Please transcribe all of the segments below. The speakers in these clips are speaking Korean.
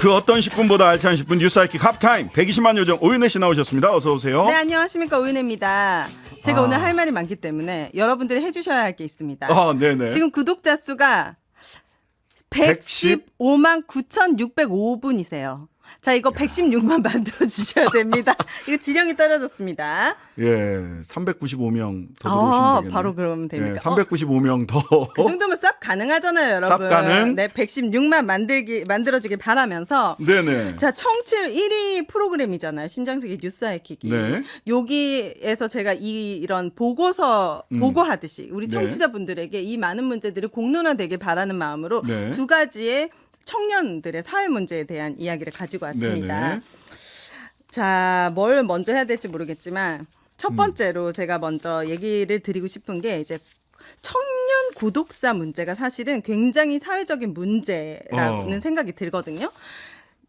그 어떤 10분보다 알찬 10분 뉴스하이킥 하프타임 120만 요정 오윤혜 씨 나오셨습니다. 어서 오세요. 네, 안녕하십니까, 오윤혜입니다. 제가 오늘 할 말이 많기 때문에 여러분들이 해주셔야 할 게 있습니다. 네네. 지금 구독자 수가 115만 9,605분이세요. 자, 이거 116만 만들어 주셔야 됩니다. 이거 지령이 떨어졌습니다. 예, 395명 더 들어오시면 되겠네요. 바로 그러면 됩니까? 예, 395명 더. 그 정도면 쌉 가능하잖아요, 여러분. 쌉 가능? 네, 116만 만들어지길 바라면서. 네네. 자, 청취율 1위 프로그램이잖아요. 신장세계 뉴스 하이킥이. 네. 여기에서 제가 이런 보고하듯이 우리 청취자분들에게 이 많은 문제들이 공론화되길 바라는 마음으로 네. 두 가지의 청년들의 사회 문제에 대한 이야기를 가지고 왔습니다. 네네. 자, 뭘 먼저 해야 될지 모르겠지만 첫 번째로 제가 먼저 얘기를 드리고 싶은 게 이제 청년 구독사 문제가 사실은 굉장히 사회적인 문제라는 생각이 들거든요.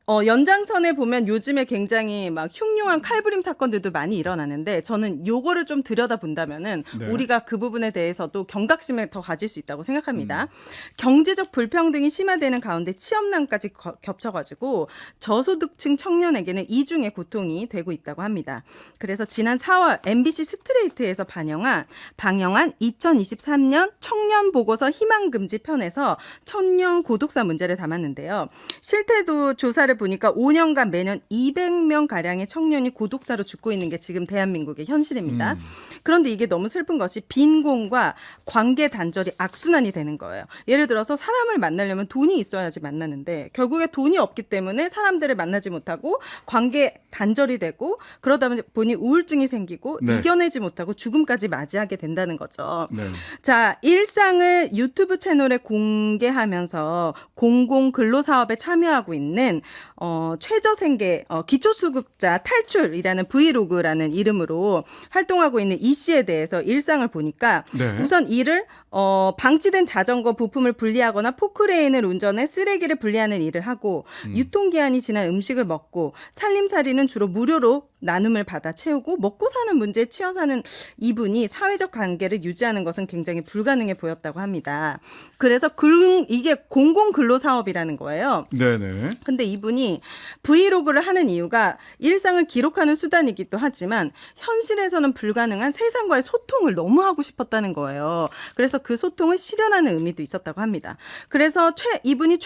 연장선에 보면 요즘에 굉장히 막 흉흉한 칼부림 사건들도 많이 일어나는데 저는 요거를 좀 들여다본다면은 네. 우리가 그 부분에 대해서도 경각심을 더 가질 수 있다고 생각합니다. 경제적 불평등이 심화되는 가운데 취업난까지 겹쳐가지고 저소득층 청년에게는 이중의 고통이 되고 있다고 합니다. 그래서 지난 4월 MBC 스트레이트에서 방영한 2023년 청년 보고서 희망금지 편에서 청년 고독사 문제를 담았는데요. 실태도 조사를 보니까 5년간 매년 200명 가량의 청년이 고독사로 죽고 있는 게 지금 대한민국의 현실입니다. 그런데 이게 너무 슬픈 것이 빈곤과 관계 단절이 악순환이 되는 거예요. 예를 들어서 사람을 만나려면 돈이 있어야지 만나는데 결국에 돈이 없기 때문에 사람들을 만나지 못하고 관계 단절이 되고 그러다 보니 우울증이 생기고 네. 이겨내지 못하고 죽음까지 맞이하게 된다는 거죠. 네. 자, 일상을 유튜브 채널에 공개하면서 공공 근로사업에 참여하고 있는 최저생계 기초수급자 탈출이라는 브이로그라는 이름으로 활동하고 있는 이 씨에 대해서 일상을 보니까 네. 우선 이를 방치된 자전거 부품을 분리하거나 포크레인을 운전해 쓰레기를 분리하는 일을 하고 유통기한이 지난 음식을 먹고 살림살이는 주로 무료로 나눔을 받아 채우고 먹고 사는 문제에 치여 사는 이분이 사회적 관계를 유지하는 것은 굉장히 불가능해 보였다고 합니다. 그래서 이게 공공근로사업이라는 거예요. 네네. 근데 이분이 브이로그를 하는 이유가 일상을 기록하는 수단이기도 하지만 현실에서는 불가능한 세상과의 소통을 너무 하고 싶었다는 거예요. 그래서 그 소통을 실현하는 의미도 있었다고 합니다. 그래서 이분이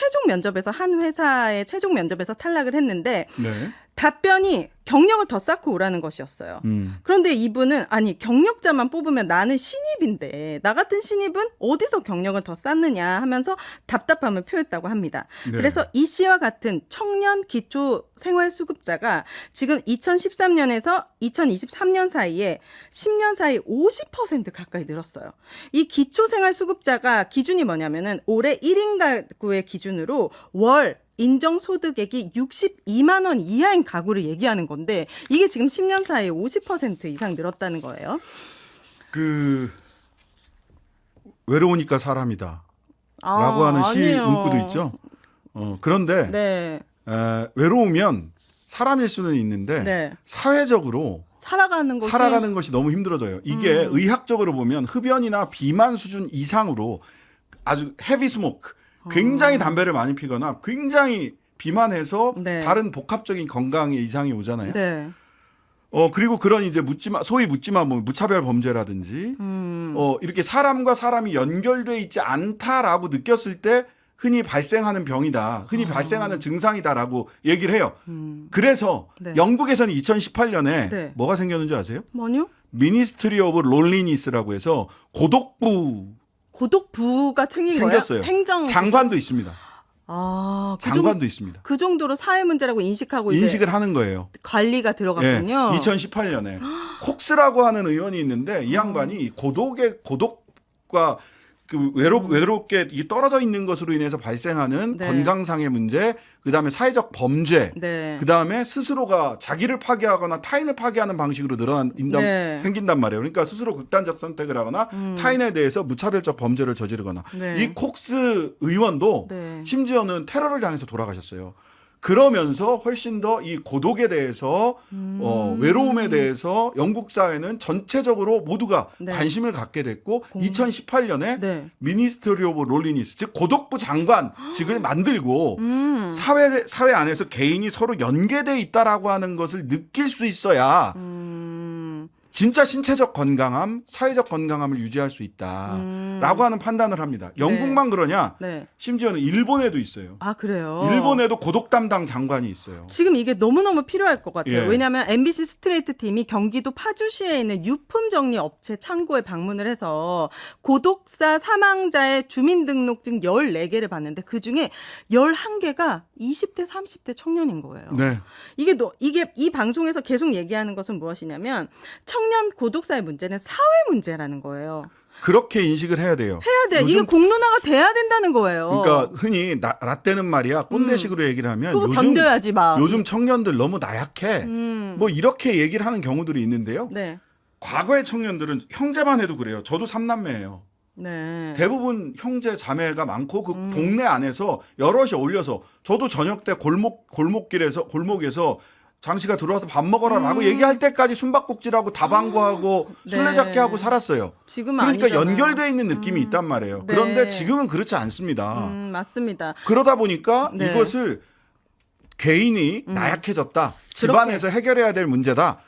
한 회사의 최종 면접에서 탈락을 했는데 네. 답변이 경력을 더 쌓고 오라는 것이었어요. 그런데 이분은 아니 경력자만 뽑으면 나는 신입인데 나 같은 신입은 어디서 경력을 더 쌓느냐 하면서 답답함을 표했다고 합니다. 네. 그래서 이 씨와 같은 청년 기초 생활수급자가 지금 2013년에서 2023년 사이에 10년 사이 50% 가까이 늘었어요. 이 기초 생활수급자가 기준이 뭐냐면은 올해 1인 가구의 기준으로 월 인정소득액이 62만 원 이하인 가구를 얘기하는 건데 이게 지금 10년 사이에 50% 이상 늘었다는 거예요. 외로우니까 사람이다 라고 하는 시 아니에요. 문구도 있죠. 그런데 네. 외로우면 사람일 수는 있는데 네. 사회적으로 살아가는 것이 너무 힘들어져요. 이게 의학적으로 보면 흡연이나 비만 수준 이상으로 아주 헤비 스모크 굉장히 담배를 많이 피거나 굉장히 비만해서 네. 다른 복합적인 건강에 이상이 오잖아요. 네. 그리고 그런 이제 소위 무차별 범죄라든지 이렇게 사람과 사람이 연결돼 있지 않다라고 느꼈을 때 흔히 발생하는 병이다. 흔히 발생하는 증상이다라고 얘기를 해요. 그래서 네. 영국에서는 2018년에 네. 뭐가 생겼는지 아세요? 뭐요? 미니스트리 오브 롤리니스라고 해서 고독부가 생겼어요. 행정 장관도 있습니다. 장관도 그 있습니다. 그 정도로 사회 문제라고 인식하고 이제 인식을 하는 거예요. 관리가 들어갔군요. 2018년에 콕스라고 하는 의원이 있는데 이 양반이 고독과 외롭게 떨어져 있는 것으로 인해서 발생하는 네. 건강상의 문제, 그다음에 사회적 범죄, 네. 그다음에 스스로가 자기를 파괴하거나 타인을 파괴하는 방식으로 네. 생긴단 말이에요. 그러니까 스스로 극단적 선택을 하거나 타인에 대해서 무차별적 범죄를 저지르거나 네. 이 콕스 의원도 네. 심지어는 테러를 당해서 돌아가셨어요. 그러면서 훨씬 더 이 고독에 대해서 외로움에 대해서 영국 사회는 전체적으로 모두가 네. 관심을 갖게 됐고 2018년에 네. 미니스터리 오브 롤리니스 즉 고독부 장관직을 만들고 사회 안에서 개인이 서로 연계돼 있다라고 하는 것을 느낄 수 있어야 진짜 신체적 건강함, 사회적 건강함을 유지할 수 있다라고 하는 판단을 합니다. 영국만 그러냐? 네. 심지어는 일본에도 있어요. 아, 그래요? 일본에도 고독 담당 장관이 있어요. 지금 이게 너무너무 필요할 것 같아요. 예. 왜냐하면 MBC 스트레이트 팀이 경기도 파주시에 있는 유품 정리 업체 창고에 방문을 해서 고독사 사망자의 주민등록증 14개를 봤는데 그중에 11개가 20대, 30대 청년인 거예요. 네. 이게 이 방송에서 계속 얘기하는 것은 무엇이냐면 청년 고독사의 문제는 사회 문제라는 거예요. 그렇게 인식을 해야 돼요. 해야 돼. 이게 공론화가 돼야 된다는 거예요. 그러니까 흔히 라떼는 말이야 꼰대식으로 얘기를 하면 그거 견뎌야지 막. 요즘 청년들 너무 나약해. 뭐 이렇게 얘기를 하는 경우들이 있는데요. 네. 과거의 청년들은 형제만 해도 그래요. 저도 3남매예요. 네. 대부분 형제 자매가 많고 그 동네 안에서 여럿이 올려서 저도 저녁 때 골목에서 장씨가 들어와서 밥 먹어라라고 얘기할 때까지 숨바꼭질하고 다방구하고 네. 술래잡기 하고 살았어요. 지금은 그러니까 아니잖아요. 연결돼 있는 느낌이 있단 말이에요. 네. 그런데 지금은 그렇지 않습니다. 맞습니다. 그러다 보니까 네. 이것을 개인이 나약해졌다. 집안에서 해결해야 될 문제다.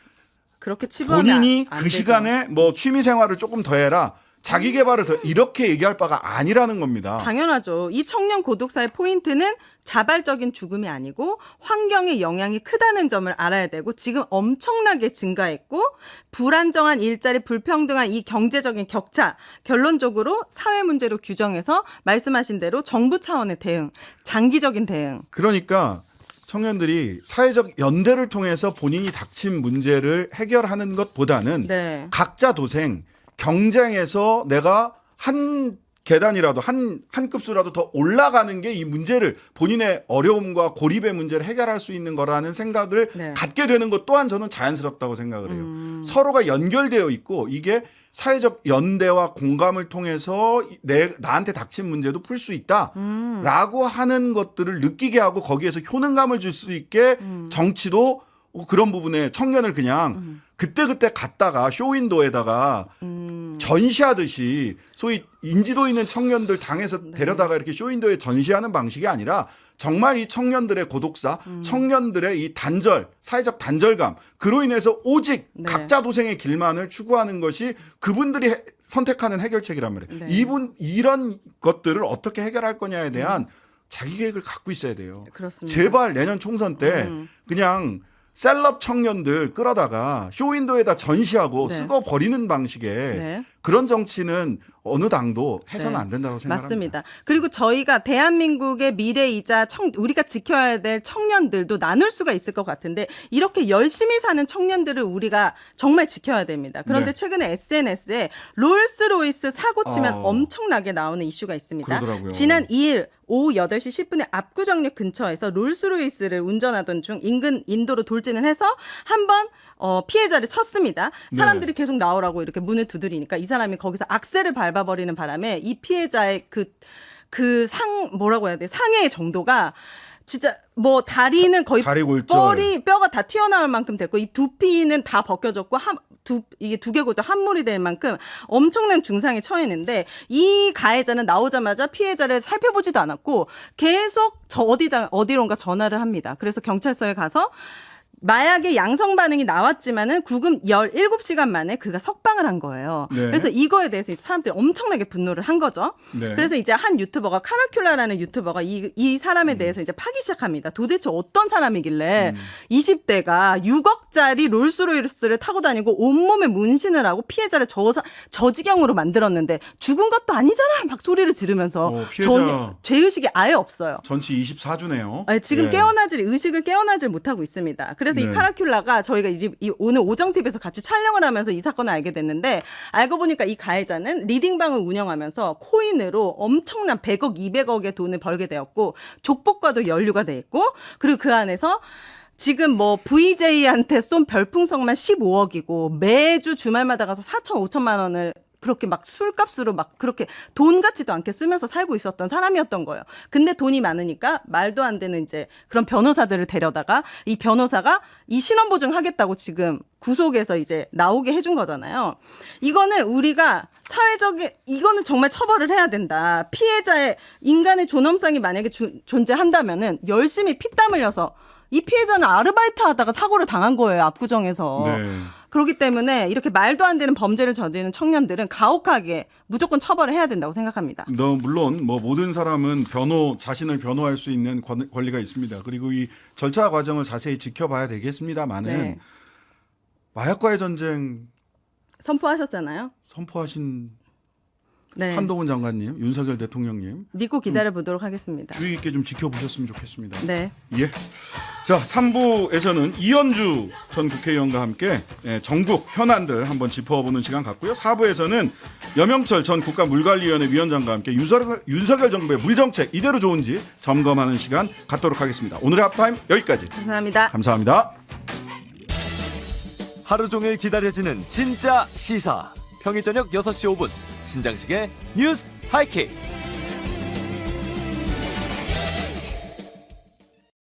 그렇게 치부하면 본인이 안 그 되죠. 시간에 뭐 취미 생활을 조금 더 해라. 자기 개발을 더 이렇게 얘기할 바가 아니라는 겁니다. 당연하죠. 이 청년 고독사의 포인트는 자발적인 죽음이 아니고 환경의 영향이 크다는 점을 알아야 되고 지금 엄청나게 증가했고 불안정한 일자리, 불평등한 이 경제적인 격차 결론적으로 사회 문제로 규정해서 말씀하신 대로 정부 차원의 대응, 장기적인 대응. 그러니까 청년들이 사회적 연대를 통해서 본인이 닥친 문제를 해결하는 것보다는 네. 각자 도생, 경쟁에서 내가 한 계단이라도 한 급수라도 더 올라가는 게 이 문제를 본인의 어려움과 고립의 문제를 해결할 수 있는 거라는 생각을 네. 갖게 되는 것 또한 저는 자연스럽다고 생각을 해요. 서로가 연결되어 있고 이게 사회적 연대와 공감을 통해서 나한테 닥친 문제도 풀 수 있다라고 하는 것들을 느끼게 하고 거기에서 효능감을 줄 수 있게 정치도 그런 부분에 청년을 그냥 그때그때 갔다가 쇼윈도에다가 전시하듯이 소위 인지도 있는 청년들 당에서 데려다가 이렇게 쇼윈도에 전시하는 방식이 아니라 정말 이 청년들의 고독사, 청년들의 이 단절, 사회적 단절감 그로 인해서 오직 네. 각자 도생의 길만을 추구하는 것이 그분들이 선택하는 해결책이란 말이에요. 네. 이런 것들을 어떻게 해결할 거냐에 대한 자기 계획을 갖고 있어야 돼요. 그렇습니다. 제발 내년 총선 때 그냥 셀럽 청년들 끌어다가 쇼윈도에다 전시하고 네. 쓰고 버리는 방식의 네. 그런 정치는 어느 당도 해서는 네. 안 된다고 생각합니다. 맞습니다. 그리고 저희가 대한민국의 미래이자 우리가 지켜야 될 청년들도 나눌 수가 있을 것 같은데 이렇게 열심히 사는 청년들을 우리가 정말 지켜야 됩니다. 그런데 네. 최근에 SNS에 롤스로이스 사고 치면 엄청나게 나오는 이슈가 있습니다. 그러더라고요. 지난 2일 오후 8시 10분에 압구정역 근처에서 롤스로이스를 운전하던 중 인근 인도로 돌진을 해서 한번 피해자를 쳤습니다. 사람들이 계속 나오라고 이렇게 문을 두드리니까 이 사람이 거기서 악셀을 밟아버리는 바람에 이 피해자의 뭐라고 해야 돼? 상해의 정도가 진짜 뭐 다리는 거의 다리 골절. 뼈가 다 튀어나올 만큼 됐고 이 두피는 다 벗겨졌고 이게 두개골도 함몰이 될 만큼 엄청난 중상에 처했는데 이 가해자는 나오자마자 피해자를 살펴보지도 않았고 계속 어디론가 전화를 합니다. 그래서 경찰서에 가서 마약의 양성 반응이 나왔지만은 구금 17시간 만에 그가 석방을 한 거예요. 네. 그래서 이거에 대해서 사람들이 엄청나게 분노를 한 거죠. 네. 그래서 이제 한 유튜버가 카라큘라라는 유튜버가 이 사람에 대해서 이제 파기 시작합니다. 도대체 어떤 사람이길래 20대가 6억짜리 롤스로이스를 타고 다니고 온몸에 문신을 하고 피해자를 저 지경으로 만들었는데 죽은 것도 아니잖아 막 소리를 지르면서 피해자 전혀 죄의식이 아예 없어요. 전치 24주네요. 지금 의식을 깨어나질 못하고 있습니다. 그래서 이 네. 카라큘라가 저희가 오늘 오정TV에서 같이 촬영을 하면서 이 사건을 알게 됐는데 알고 보니까 이 가해자는 리딩방을 운영하면서 코인으로 엄청난 100억, 200억의 돈을 벌게 되었고 족복과도 연루가 돼 있고 그리고 그 안에서 지금 뭐 VJ한테 쏜 별풍선만 15억이고 매주 주말마다 가서 4천, 5천만 원을 그렇게 막 술값으로 막 그렇게 돈 같지도 않게 쓰면서 살고 있었던 사람이었던 거예요. 근데 돈이 많으니까 말도 안 되는 이제 그런 변호사들을 데려다가 이 변호사가 이 신원보증 하겠다고 지금 구속에서 이제 나오게 해준 거잖아요. 이거는 우리가 사회적인 이거는 정말 처벌을 해야 된다. 피해자의 인간의 존엄성이 만약에 존재한다면은 열심히 피땀 흘려서 이 피해자는 아르바이트 하다가 사고를 당한 거예요. 압구정에서. 네. 그렇기 때문에 이렇게 말도 안 되는 범죄를 저지르는 청년들은 가혹하게 무조건 처벌을 해야 된다고 생각합니다. 물론 뭐 모든 사람은 자신을 변호할 수 있는 권리가 있습니다. 그리고 이 절차 과정을 자세히 지켜봐야 되겠습니다만은 네. 마약과의 전쟁 선포하셨잖아요. 선포하신 네. 한동훈 장관님, 윤석열 대통령님 믿고 기다려 보도록 하겠습니다. 주의 있게 좀 지켜보셨으면 좋겠습니다. 네. 예. 자, 3부에서는 이현주 전 국회의원과 함께 전국 현안들 한번 짚어보는 시간 갖고요. 4부에서는 여명철 전 국가물관리위원회 위원장과 함께 윤석열 정부의 물정책 이대로 좋은지 점검하는 시간 갖도록 하겠습니다. 오늘의 합타임 여기까지. 감사합니다. 감사합니다. 하루 종일 기다려지는 진짜 시사. 평일 저녁 6시 5분 신장식의 뉴스 하이킥.